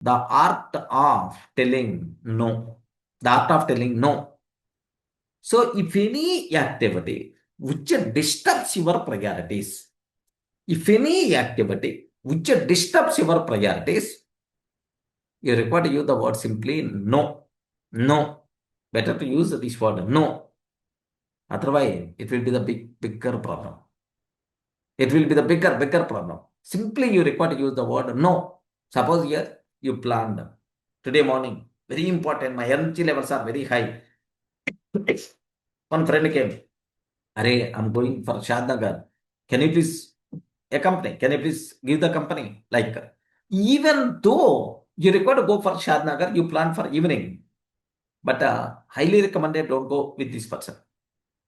The art of telling no. The art of telling no. So if any activity which disturbs your priorities, if any activity which disturbs your priorities, you require to use the word simply no. No. Better to use this word no. Otherwise, it will be the bigger problem. It will be the bigger problem. Simply you require to use the word no. Suppose here you planned today morning, very important, my energy levels are very high. One friend came, Arey, I'm going for Shadnagar. Can you please accompany? Can you please give the company? Like, even though you require to go for Shadnagar, you plan for evening. But highly recommended don't go with this person.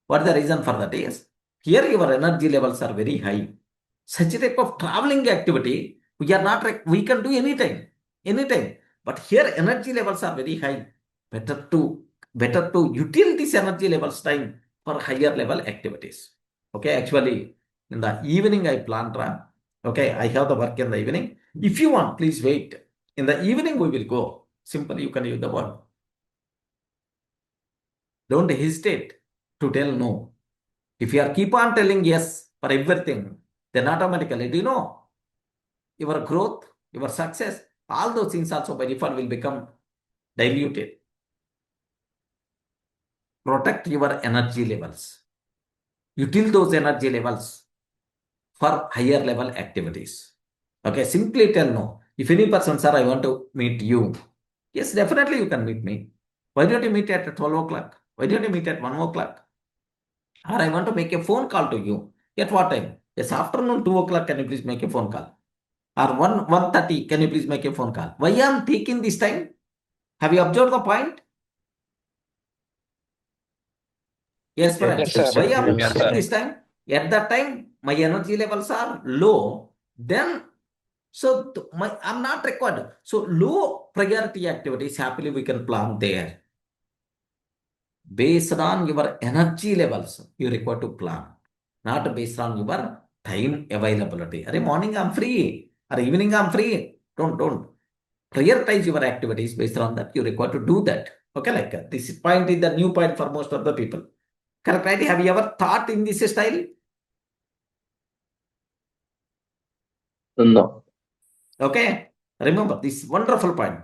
What the reason for that is, here your energy levels are very high. Such a type of traveling activity, we are not, we can do anytime. But here energy levels are very high. Better to utilize this energy levels time for higher level activities. Okay, actually, in the evening I planned, okay, I have the work in the evening. If you want, please wait. In the evening we will go. Simply you can use the word. Don't hesitate to tell no. If you are keep on telling yes for everything, then automatically, do you know, your growth, your success, all those things also by default will become diluted. Protect your energy levels. Utilize those energy levels for higher level activities. Okay, simply tell no. If any person, sir, I want to meet you. Yes, definitely you can meet me. Why don't you meet at 12 o'clock? Why don't you meet at 1 o'clock? Or I want to make a phone call to you. At what time? Yes, afternoon 2 o'clock, can you please make a phone call? Or 1:30, can you please make a phone call? Why I am taking this time? Have you observed the point? Yes, friends. Yes, Why sir. I am Yes, taking sir. this time? At that time, my energy levels are low. Then, so I'm not required. So low priority activities, happily we can plan there. Based on your energy levels, you require to plan. Not based on your time availability. Arey, morning I'm free. Or evening I'm free. Don't. Prioritize your activities based on that. You require to do that. Okay, like this point is the new point for most of the people. Correct, right? Have you ever thought in this style? No. Okay, remember this wonderful point.